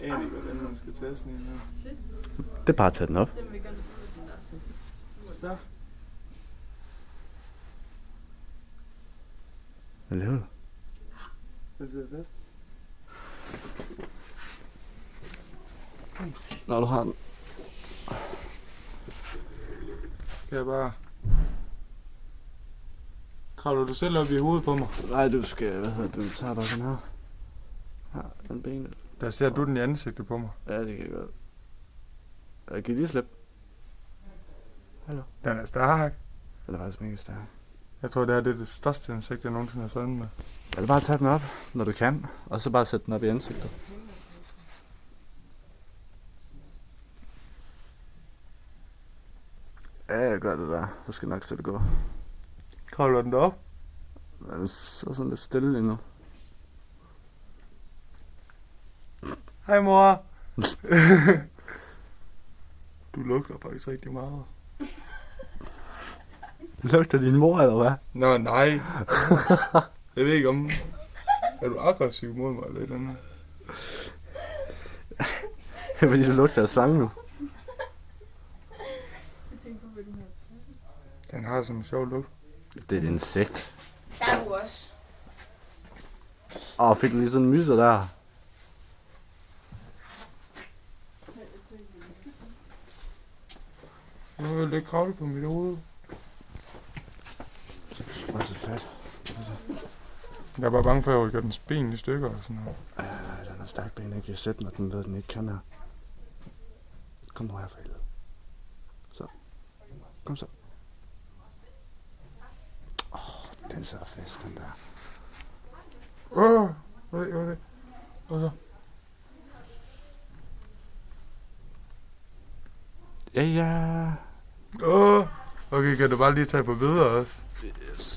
aner ikke, hvordan man skal tage sådan en her. Det er bare at tage den op. Så. Hvad laver du? Den sidder fast. Når du har den. Kan jeg bare... Kravler du selv op i hovedet på mig? Nej, du skal, du tager bare den her. Her, den benet. Der ser du den i ansigtet på mig. Ja, det kan jeg godt. Jeg kan lige slippe. Hallo. Den er stærk. Den er faktisk mega stærk. Jeg tror, det er det største insekt, jeg nogensinde har sådan med. Eller bare tage den op, når du kan. Og så bare sætte den op i ansigtet. Ja, jeg gør det der. Så skal nok se det gå. Kravler den derop? Den er så sådan lidt stille lige nu. Hej mor! Du lugter faktisk rigtig meget. Lugter din mor, eller hvad? Nå, nej. Jeg ved ikke om... Er du aggressiv mod mig eller et eller andet? Fordi du lugter af slange nu. Den har sådan en sjov lugt. Det er et insekt. Der er du også. Fik du lige sådan en myser der? Nu vil du ikke kravle på mit hoved. Det er så fedt. Jeg er bare bange for, at jeg rykker dens ben i stykker og sådan noget. Den er stærk ben, ikke? Jeg sætter når den ved, den ikke kan her. Kom nu her for helvede. Så. Kom så. Den sidder fast, den der. Hvad så? Ja. Okay, kan du bare lige tage på videre også? Yes.